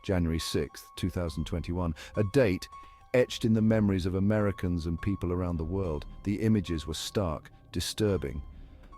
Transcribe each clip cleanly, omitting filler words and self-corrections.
January 6, 2021, a date etched in the memories of Americans and people around the world. The images were stark, disturbing.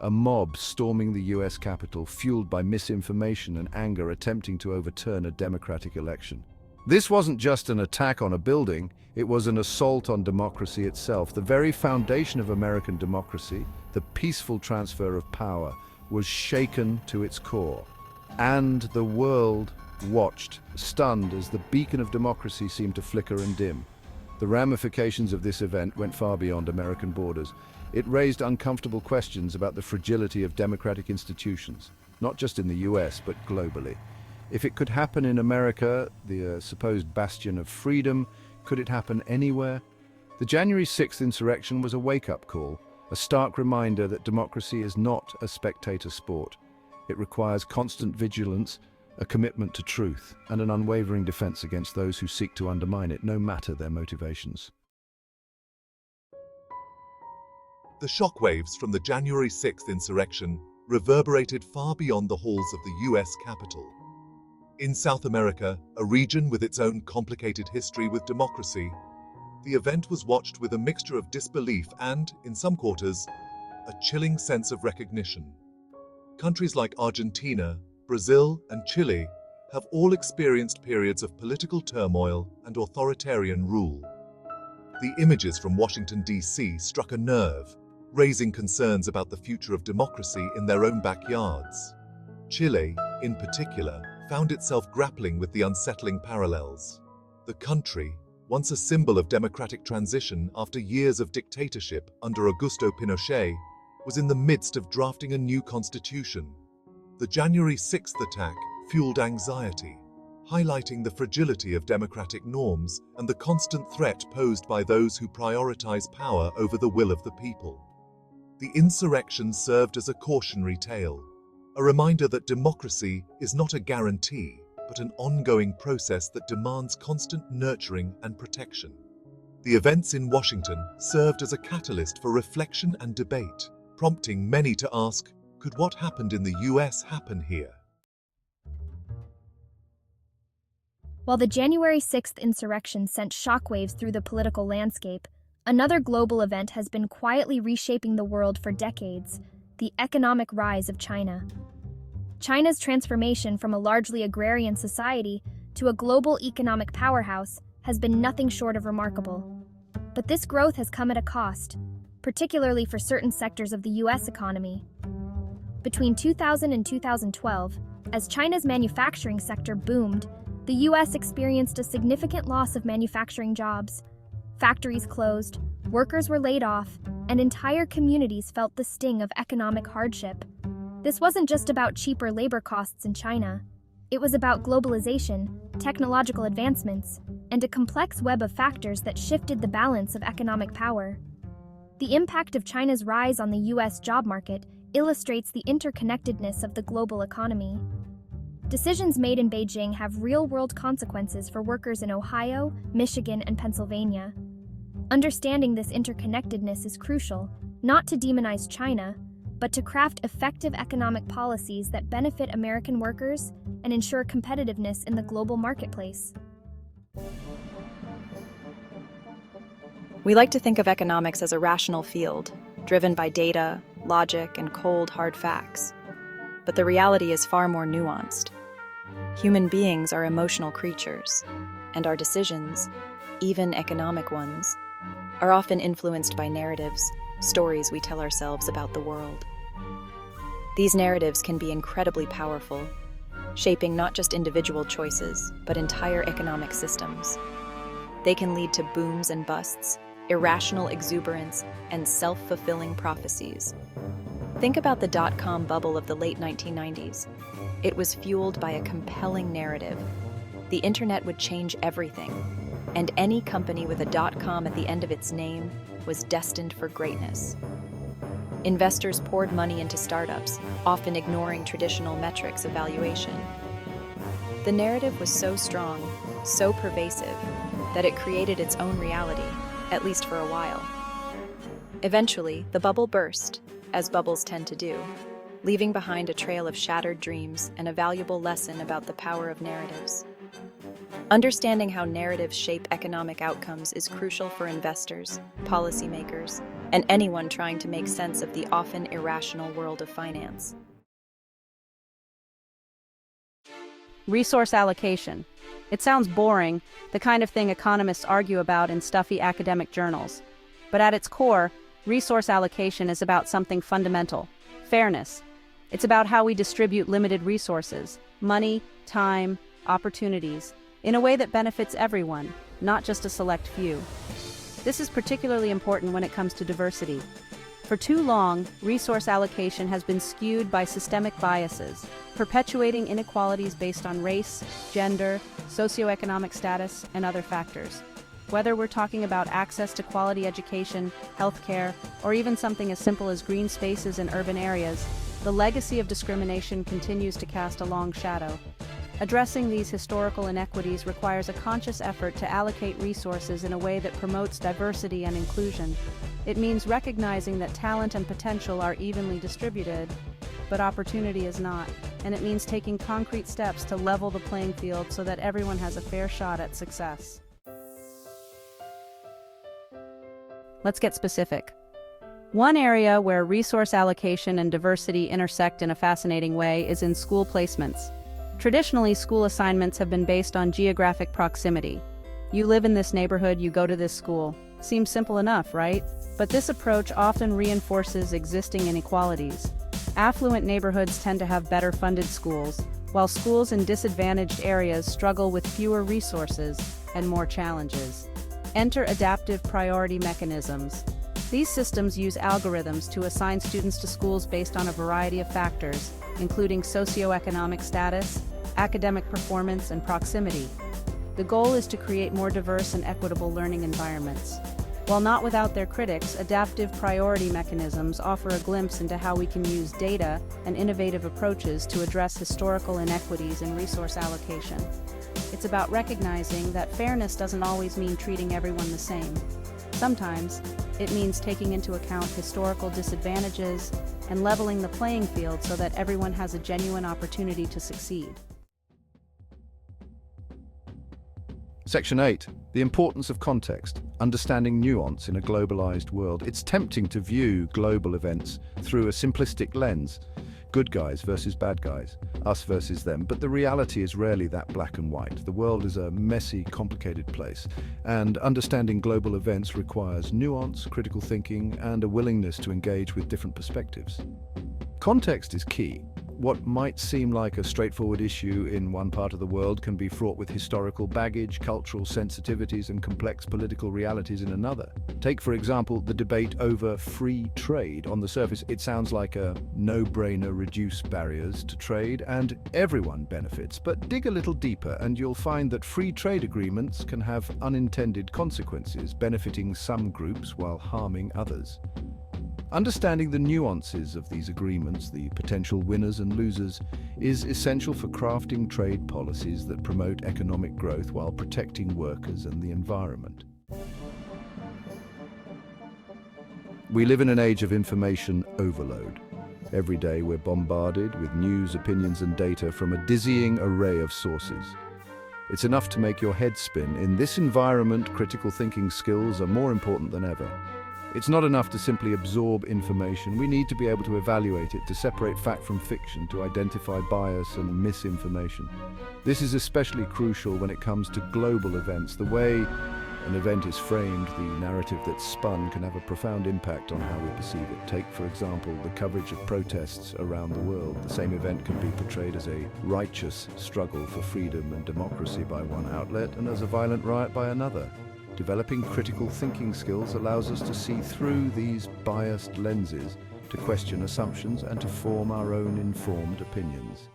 A mob storming the US Capitol, fueled by misinformation and anger, attempting to overturn a democratic election. This wasn't just an attack on a building, it was an assault on democracy itself. The very foundation of American democracy, the peaceful transfer of power, was shaken to its core. And the world watched, stunned, as the beacon of democracy seemed to flicker and dim. The ramifications of this event went far beyond American borders. It raised uncomfortable questions about the fragility of democratic institutions, not just in the US, but globally. If it could happen in America, the supposed bastion of freedom, could it happen anywhere? The January 6th insurrection was a wake-up call, a stark reminder that democracy is not a spectator sport. It requires constant vigilance, a commitment to truth, and an unwavering defense against those who seek to undermine it, no matter their motivations. The shockwaves from the January 6th insurrection reverberated far beyond the halls of the US Capitol. In South America, a region with its own complicated history with democracy, the event was watched with a mixture of disbelief and, in some quarters, a chilling sense of recognition. Countries like Argentina, Brazil, and Chile have all experienced periods of political turmoil and authoritarian rule. The images from Washington, D.C. struck a nerve, raising concerns about the future of democracy in their own backyards. Chile, in particular, found itself grappling with the unsettling parallels. The country, once a symbol of democratic transition after years of dictatorship under Augusto Pinochet, was in the midst of drafting a new constitution. The January 6th attack fueled anxiety, highlighting the fragility of democratic norms and the constant threat posed by those who prioritize power over the will of the people. The insurrection served as a cautionary tale, a reminder that democracy is not a guarantee, but an ongoing process that demands constant nurturing and protection. The events in Washington served as a catalyst for reflection and debate, prompting many to ask, could what happened in the US happen here? While the January 6th insurrection sent shockwaves through the political landscape, another global event has been quietly reshaping the world for decades: the economic rise of China. China's transformation from a largely agrarian society to a global economic powerhouse has been nothing short of remarkable. But this growth has come at a cost, particularly for certain sectors of the US economy. Between 2000 and 2012, as China's manufacturing sector boomed, the US experienced a significant loss of manufacturing jobs. Factories closed, workers were laid off, and entire communities felt the sting of economic hardship. This wasn't just about cheaper labor costs in China. It was about globalization, technological advancements, and a complex web of factors that shifted the balance of economic power. The impact of China's rise on the US job market illustrates the interconnectedness of the global economy. Decisions made in Beijing have real-world consequences for workers in Ohio, Michigan, and Pennsylvania. Understanding this interconnectedness is crucial, not to demonize China, but to craft effective economic policies that benefit American workers and ensure competitiveness in the global marketplace. We like to think of economics as a rational field, driven by data, logic, and cold, hard facts. But the reality is far more nuanced. Human beings are emotional creatures, and our decisions, even economic ones, are often influenced by narratives, stories we tell ourselves about the world. These narratives can be incredibly powerful, shaping not just individual choices, but entire economic systems. They can lead to booms and busts, irrational exuberance, and self-fulfilling prophecies. Think about the dot-com bubble of the late 1990s. It was fueled by a compelling narrative. The internet would change everything, and any company with a .com at the end of its name was destined for greatness. Investors poured money into startups, often ignoring traditional metrics of valuation. The narrative was so strong, so pervasive, that it created its own reality, at least for a while. Eventually, the bubble burst, as bubbles tend to do, leaving behind a trail of shattered dreams and a valuable lesson about the power of narratives. Understanding how narratives shape economic outcomes is crucial for investors, policymakers, and anyone trying to make sense of the often irrational world of finance. Resource allocation. It sounds boring, the kind of thing economists argue about in stuffy academic journals. But at its core, resource allocation is about something fundamental: fairness. It's about how we distribute limited resources, money, time, opportunities, in a way that benefits everyone, not just a select few. This is particularly important when it comes to diversity. For too long, resource allocation has been skewed by systemic biases, perpetuating inequalities based on race, gender, socioeconomic status, and other factors. Whether we're talking about access to quality education, healthcare, or even something as simple as green spaces in urban areas, the legacy of discrimination continues to cast a long shadow. Addressing these historical inequities requires a conscious effort to allocate resources in a way that promotes diversity and inclusion. It means recognizing that talent and potential are evenly distributed, but opportunity is not. And it means taking concrete steps to level the playing field so that everyone has a fair shot at success. Let's get specific. One area where resource allocation and diversity intersect in a fascinating way is in school placements. Traditionally, school assignments have been based on geographic proximity. You live in this neighborhood, you go to this school. Seems simple enough, right? But this approach often reinforces existing inequalities. Affluent neighborhoods tend to have better funded schools, while schools in disadvantaged areas struggle with fewer resources and more challenges. Enter adaptive priority mechanisms. These systems use algorithms to assign students to schools based on a variety of factors, including socioeconomic status, academic performance, and proximity. The goal is to create more diverse and equitable learning environments. While not without their critics, adaptive priority mechanisms offer a glimpse into how we can use data and innovative approaches to address historical inequities in resource allocation. It's about recognizing that fairness doesn't always mean treating everyone the same. Sometimes, it means taking into account historical disadvantages and leveling the playing field so that everyone has a genuine opportunity to succeed. Section 8. The importance of context, understanding nuance in a globalized world. It's tempting to view global events through a simplistic lens. Good guys versus bad guys, us versus them, but the reality is rarely that black and white. The world is a messy, complicated place, and understanding global events requires nuance, critical thinking, and a willingness to engage with different perspectives. Context is key. What might seem like a straightforward issue in one part of the world can be fraught with historical baggage, cultural sensitivities, and complex political realities in another. Take, for example, the debate over free trade. On the surface, it sounds like a no-brainer: reduce barriers to trade and everyone benefits. But dig a little deeper and you'll find that free trade agreements can have unintended consequences, benefiting some groups while harming others. Understanding the nuances of these agreements, the potential winners and losers, is essential for crafting trade policies that promote economic growth while protecting workers and the environment. We live in an age of information overload. Every day we're bombarded with news, opinions, and data from a dizzying array of sources. It's enough to make your head spin. In this environment, critical thinking skills are more important than ever. It's not enough to simply absorb information. We need to be able to evaluate it, to separate fact from fiction, to identify bias and misinformation. This is especially crucial when it comes to global events. The way an event is framed, the narrative that's spun, can have a profound impact on how we perceive it. Take, for example, the coverage of protests around the world. The same event can be portrayed as a righteous struggle for freedom and democracy by one outlet and as a violent riot by another. Developing critical thinking skills allows us to see through these biased lenses, to question assumptions, and to form our own informed opinions.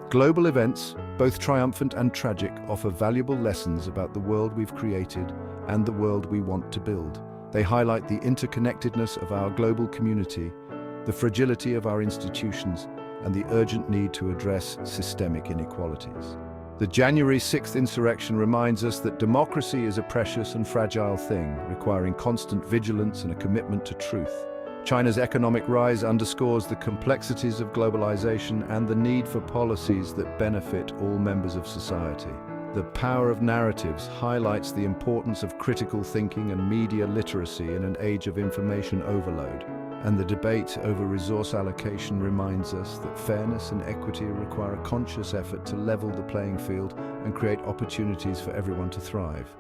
Global events, both triumphant and tragic, offer valuable lessons about the world we've created and the world we want to build. They highlight the interconnectedness of our global community, the fragility of our institutions, and the urgent need to address systemic inequalities. The January 6th insurrection reminds us that democracy is a precious and fragile thing, requiring constant vigilance and a commitment to truth. China's economic rise underscores the complexities of globalization and the need for policies that benefit all members of society. The power of narratives highlights the importance of critical thinking and media literacy in an age of information overload. And the debate over resource allocation reminds us that fairness and equity require a conscious effort to level the playing field and create opportunities for everyone to thrive.